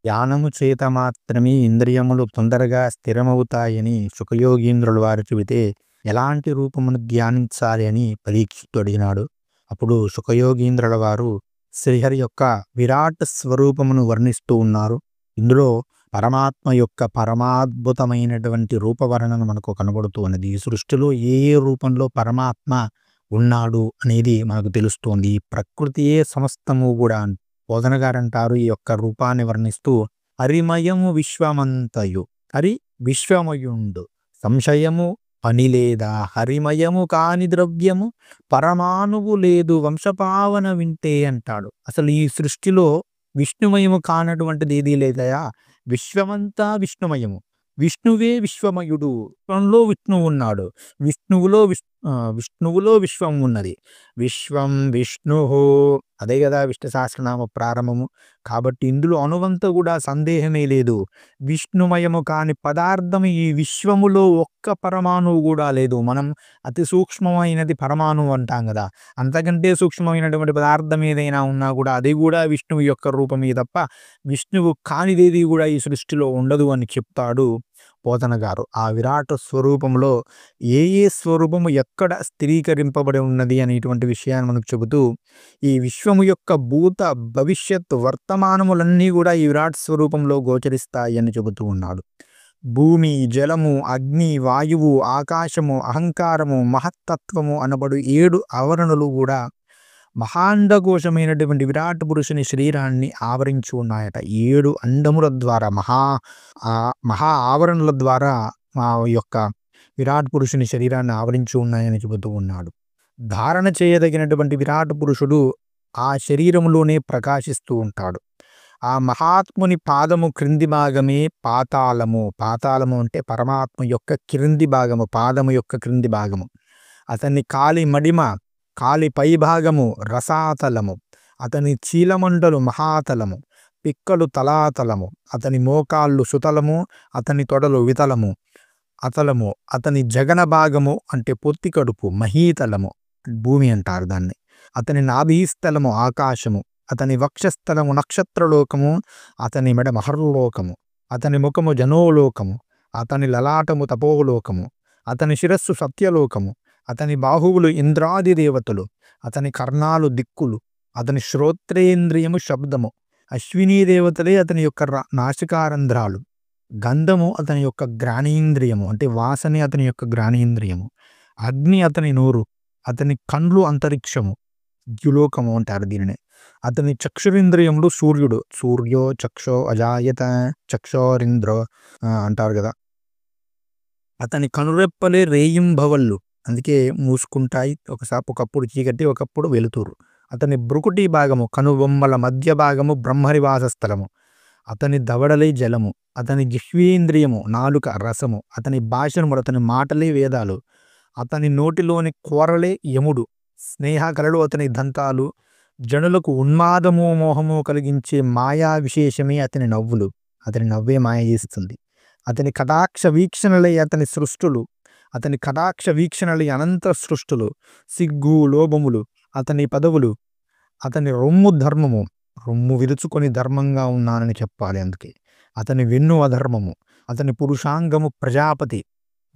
ధ్యానము చేత మాత్రమే ఇంద్రియములు తొందరగా స్థిరమవుతాయని సుఖయోగీంద్రుల వారు చెబితే ఎలాంటి రూపమును ధ్యానించాలి అని పరీక్షిత్తు అడిగినాడు. అప్పుడు సుఖయోగీంద్రుల వారు శ్రీహరి యొక్క విరాట్ స్వరూపమును వర్ణిస్తూ ఉన్నారు. ఇందులో పరమాత్మ యొక్క పరమాద్భుతమైనటువంటి రూపవర్ణన మనకు కనబడుతూ ఉన్నది. ఈ సృష్టిలో ఏ ఏ రూపంలో పరమాత్మ ఉన్నాడు అనేది మనకు తెలుస్తోంది. ఈ ప్రకృతియే సమస్తము కూడా బోధన గారంటారు ఈ యొక్క రూపాన్ని వర్ణిస్తూ, హరిమయము విశ్వమంతయు, హరి విశ్వమయుండు, సంశయము పని లేదా, హరిమయము కాని ద్రవ్యము పరమాణువు లేదు, వంశపావన వింటే అంటాడు. అసలు ఈ సృష్టిలో విష్ణుమయము కానటువంటిది ఏదీ లేదయా. విశ్వమంతా విష్ణుమయము, విష్ణువే విశ్వమయుడు. విశ్వంలో విష్ణువు ఉన్నాడు, విష్ణువులో విశ్వం ఉన్నది. విశ్వం విష్ణు, అదే కదా విష్ణు సహస్రనామ ప్రారంభము. కాబట్టి ఇందులో అనువంత కూడా సందేహమే లేదు. విష్ణుమయము కాని పదార్థం ఈ విశ్వములో ఒక్క పరమాణువు కూడా లేదు. మనం అతి సూక్ష్మమైనది పరమాణువు అంటాం కదా, అంతకంటే సూక్ష్మమైనటువంటి పదార్థం ఏదైనా ఉన్నా కూడా అది కూడా విష్ణువు యొక్క రూపమే తప్ప విష్ణువు కానిదేది కూడా ఈ సృష్టిలో ఉండదు అని చెప్తాడు పోతన గారు. ఆ విరాట్ స్వరూపంలో ఏ ఏ స్వరూపము ఎక్కడ స్థిరీకరింపబడి ఉన్నది అనేటువంటి విషయాన్ని మనకు చెబుతూ, ఈ విశ్వము యొక్క భూత భవిష్యత్ వర్తమానములన్నీ కూడా ఈ విరాట్ స్వరూపంలో గోచరిస్తాయి అని చెబుతూ ఉన్నాడు. భూమి, జలము, అగ్ని, వాయువు, ఆకాశము, అహంకారము, మహత్తత్వము అనబడు 7 ఆవరణలు కూడా మహాండకోశమైనటువంటి విరాట్ పురుషుని శరీరాన్ని ఆవరించి ఉన్నాయట. 7 అండముల ద్వారా మహా ఆవరణల ద్వారా ఆ యొక్క విరాట్ పురుషుని శరీరాన్ని ఆవరించి ఉన్నాయని చెబుతూ ఉన్నాడు. ధారణ చేయదగినటువంటి విరాట్ పురుషుడు ఆ శరీరంలోనే ప్రకాశిస్తూ ఉంటాడు. ఆ మహాత్ముని పాదము క్రింది భాగమే పాతాళము. పాతాళము అంటే పరమాత్మ యొక్క క్రింది భాగము, పాదము యొక్క క్రింది భాగము. అతని కాలి మడిమ, కాలి పై భాగము రసాతలము, అతని చీలమండలు మహాతలము, పిక్కలు తలాతలము, అతని మోకాళ్ళు సుతలము, అతని తొడలు వితలము అతలము, అతని జగన భాగము అంటే పొత్తి కడుపు మహీతలము, భూమి అంటారు దాన్ని. అతని నాభీస్థలము ఆకాశము, అతని వక్షస్థలము నక్షత్రలోకము, అతని మెడ మహర్లోకము, అతని ముఖము జనోలోకము, అతని లలాటము తపోలోకము, అతని శిరస్సు సత్యలోకము, అతని బాహువులు ఇంద్రాది దేవతలు, అతని కర్ణాలు దిక్కులు, అతని శ్రోత్రేంద్రియము శబ్దము, అశ్వినీ దేవతలే అతని యొక్క నాసికారంధ్రాలు, గంధము అతని యొక్క గ్రాణేంద్రియము అంటే వాసనే అతని యొక్క గ్రాణేంద్రియము, అగ్ని అతని నోరు, అతని కండ్లు అంతరిక్షము ద్యులోకము అంటారు దీనిని. అతని చక్షురింద్రియములు సూర్యుడు, సూర్యో చక్షో అజాయత చక్షోరింద్రో అంటారు కదా. అతని కనురెప్పలే రేయింబవళ్ళు, అందుకే మూసుకుంటాయి, ఒకప్పుడు చీకటి ఒకప్పుడు వెలుతురు. అతని బ్రుకుటి భాగము కనుబొమ్మల మధ్య భాగము బ్రహ్మనివాస స్థలము, అతని దవడలే జలము, అతని జిహ్వేంద్రియము నాలుక రసము, అతని భాషణములు అతని మాటలే వేదాలు, అతని నోటిలోని కూరలే యముడు, స్నేహ కలలు అతని దంతాలు, జనులకు ఉన్మాదము మోహము కలిగించే మాయా విశేషమే అతని నవ్వులు, అతని నవ్వే మాయ చేస్తుంది. అతని కటాక్ష వీక్షణలే అతని సృష్టులు, అతని కటాక్ష వీక్షణలే అనంత సృష్టులు, సిగ్గు లోభములు అతని పదవులు, అతని రొమ్ము ధర్మము, రొమ్ము విరుచుకొని ధర్మంగా ఉన్నానని చెప్పాలి అందుకే. అతని వెన్ను అధర్మము, అతని పురుషాంగము ప్రజాపతి,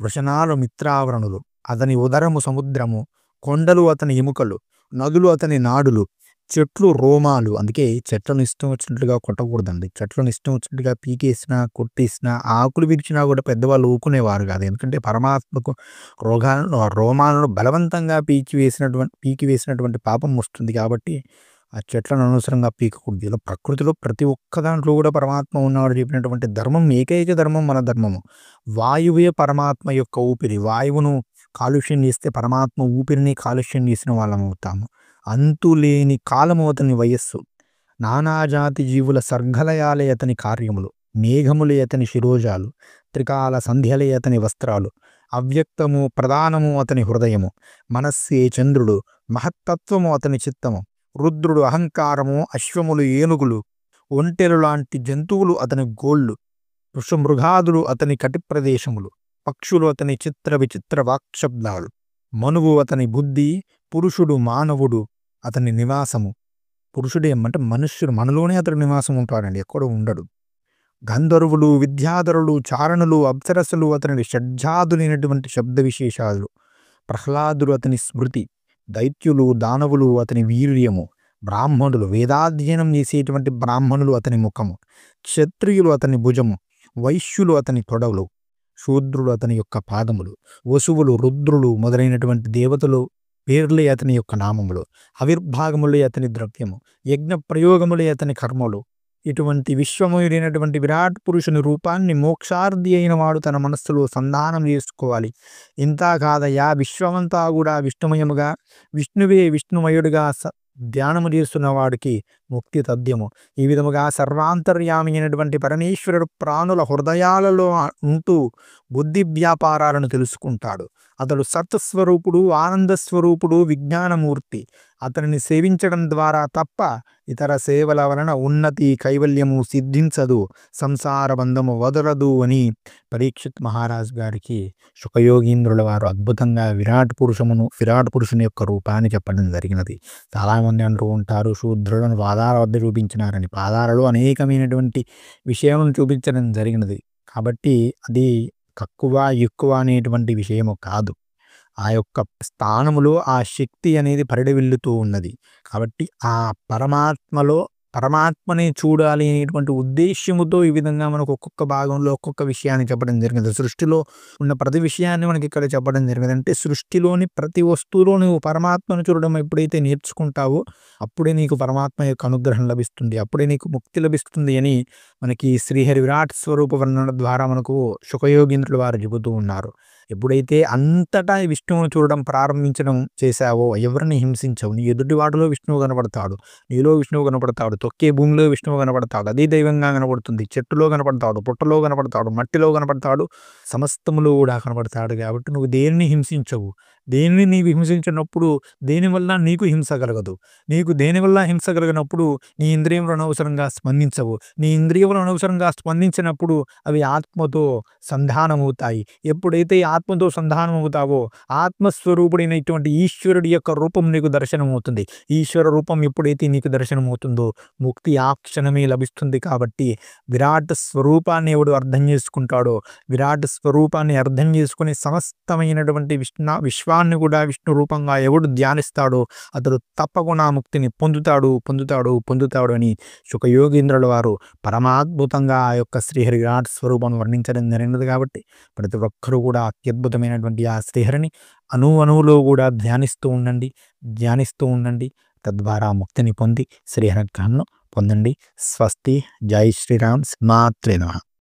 వృషణాలు మిత్రావరణులు, అతని ఉదరము సముద్రము, కొండలు అతని ఎముకలు, నదులు అతని నాడులు, చెట్లు రోమాలు, అందుకే చెట్లను ఇష్టం వచ్చినట్లుగా కొట్టకూడదండి. చెట్లను ఇష్టం వచ్చినట్టుగా పీకేసినా కొట్టేసినా ఆకులు విరిచినా కూడా పెద్దవాళ్ళు ఊకునేవారు కాదు. ఎందుకంటే పరమాత్మకు రోమాలను బలవంతంగా పీకివేసినటువంటి పాపం వస్తుంది. కాబట్టి ఆ చెట్లను అనవసరంగా పీకకూడదు. ఇలా ప్రకృతిలో ప్రతి ఒక్క దాంట్లో కూడా పరమాత్మ ఉన్నాడు చెప్పినటువంటి ధర్మం, ఏకైక ధర్మం మన ధర్మము. వాయువే పరమాత్మ యొక్క ఊపిరి. వాయువును కాలుష్యం చేస్తే పరమాత్మ ఊపిరిని కాలుష్యం చేసిన వాళ్ళం అవుతాము. అంతులేని కాలము అతని వయస్సు, నానాజాతి జీవుల సర్గలయాలే అతని కార్యములు, మేఘములే అతని శిరోజాలు, త్రికాల సంధ్యలే అతని వస్త్రాలు, అవ్యక్తము ప్రధానము అతని హృదయము, మనస్సే చంద్రుడు, మహత్తత్వము అతని చిత్తము, రుద్రుడు అహంకారము, అశ్వములు ఏనుగులు, ఒంటెలు లాంటి జంతువులు అతని గోళ్ళు, వృషమృగాదులు అతని కటి ప్రదేశములు, పక్షులు అతని చిత్ర విచిత్ర వాక్శబ్దాలు, మనువు అతని బుద్ధి, పురుషుడు మానవుడు అతని నివాసము. పురుషుడు ఏమంటే మనుష్యుడు, మనలోనే అతడు నివాసం ఉంటాడండి, ఎక్కడో ఉండడు. గంధర్వులు, విద్యాధరులు, చారణులు, అప్సరసలు అతని షడ్జాదులైనటువంటి శబ్ద విశేషాలు. ప్రహ్లాదుడు అతని స్మృతి, దైత్యులు, దానవులు అతని వీర్యము, బ్రాహ్మణులు వేదాధ్యయనం చేసేటువంటి బ్రాహ్మణులు అతని ముఖము, క్షత్రియులు అతని భుజము, వైశ్యులు అతని తొడవులు, శూద్రులు అతని యొక్క పాదములు, వసువులు, రుద్రులు మొదలైనటువంటి దేవతలు పేర్లే అతని యొక్క నామములు, ఆవిర్భాగములే అతని ద్రవ్యము, యజ్ఞ ప్రయోగములే అతని కర్మలు. ఇటువంటి విశ్వమయుడైనటువంటి విరాట్ పురుషుని రూపాన్ని మోక్షార్థి అయిన వాడు తన మనస్సులో సంధానం చేసుకోవాలి. ఇంతా కాదయ్యా, విశ్వమంతా కూడా విష్ణుమయముగా, విష్ణువే విష్ణుమయుడిగా ధ్యానము చేస్తున్న వాడికి ముక్తి తథ్యము. ఈ విధముగా సర్వాంతర్యామి అయినటువంటి పరమేశ్వరుడు ప్రాణుల హృదయాలలో ఉంటూ బుద్ధి వ్యాపారాలను తెలుసుకుంటాడు. అతడు సత్స్వరూపుడు, ఆనందస్వరూపుడు, విజ్ఞానమూర్తి. అతనిని సేవించడం ద్వారా తప్ప ఇతర సేవల వలన ఉన్నతి, కైవల్యము సిద్ధించదు, సంసార బంధము వదలదు అని పరీక్షిత్ మహారాజ్ గారికి శుకయోగీంద్రుల వారు అద్భుతంగా విరాట్ పురుషుని యొక్క రూపాన్ని చెప్పడం జరిగినది. చాలామంది అంటూ ఉంటారు శూద్రులను పాదాల వద్ద చూపించినారని. పాదాలలో అనేకమైనటువంటి విషయములను చూపించడం జరిగినది. కాబట్టి అది తక్కువ ఎక్కువ అనేటువంటి విషయము కాదు. ఆ యొక్క స్థానములో ఆ శక్తి అనేది పరిడవిల్లుతూ ఉన్నది. కాబట్టి ఆ పరమాత్మనే చూడాలి అనేటువంటి ఉద్దేశ్యముతో ఈ విధంగా మనకు ఒక్కొక్క భాగంలో ఒక్కొక్క విషయాన్ని చెప్పడం జరిగింది. సృష్టిలో ఉన్న ప్రతి విషయాన్ని మనకి ఇక్కడ చెప్పడం జరిగింది. అంటే సృష్టిలోని ప్రతి వస్తువులో నువ్వు పరమాత్మను చూడడం ఎప్పుడైతే నేర్చుకుంటావో అప్పుడే నీకు పరమాత్మ యొక్క అనుగ్రహం లభిస్తుంది, అప్పుడే నీకు ముక్తి లభిస్తుంది అని మనకి శ్రీహరి విరాట్ స్వరూప వర్ణన ద్వారా మనకు శుకయోగీంద్రుల వారు చెబుతూ ఉన్నారు. ఎప్పుడైతే అంతటా విష్ణువును చూడడం ప్రారంభించడం చేశావో ఎవరిని హింసించవు. నీ ఎదుటి వాటిలో విష్ణువు కనపడతాడు, నీలో విష్ణువు కనపడతాడు, తొక్కే భూమిలో విష్ణువు కనపడతాడు, అదే దైవంగా కనపడుతుంది, చెట్టులో కనపడతాడు, పుట్టలో కనపడతాడు, మట్టిలో కనపడతాడు, సమస్తములో కూడా కనపడతాడు. కాబట్టి నువ్వు దేనిని హింసించవు. దేనిని నీవు హింసించినప్పుడు దేనివల్ల నీకు హింస కలగదు. నీకు దేనివల్ల హింస కలిగినప్పుడు నీ ఇంద్రియములు అనవసరంగా స్పందించవు. నీ ఇంద్రియములు అనవసరంగా స్పందించినప్పుడు అవి ఆత్మతో సంధానమవుతాయి. ఎప్పుడైతే ఆత్మతో సంధానం అవుతావో ఆత్మస్వరూపుడైనటువంటి ఈశ్వరుడి యొక్క రూపం నీకు దర్శనమవుతుంది. ఈశ్వర రూపం ఎప్పుడైతే నీకు దర్శనమవుతుందో ముక్తి ఆ క్షణమే లభిస్తుంది. కాబట్టి విరాట్ స్వరూపాన్ని ఎవడు అర్థం చేసుకుంటాడో, విరాట్ స్వరూపాన్ని అర్థం చేసుకుని సమస్తమైనటువంటి విశ్వాన్ని కూడా విష్ణు రూపంగా ఎవడు ధ్యానిస్తాడో అతడు తప్పకుండా ముక్తిని పొందుతాడు అని శుకయోగీంద్రుల వారు పరమాద్భుతంగా ఆ యొక్క శ్రీహరి విరాట్ స్వరూపం వర్ణించడం జరిగినది. కాబట్టి ప్రతి ఒక్కరూ కూడా అత్యద్భుతమైనటువంటి ఆ శ్రీహరిని అణువులో కూడా ధ్యానిస్తూ ఉండండి. తద్వారా ముక్తిని పొంది శ్రీహరి అనుగ్రహాన్ని పొందండి. స్వస్తి. జై శ్రీరామ్. మాత్రే నమః.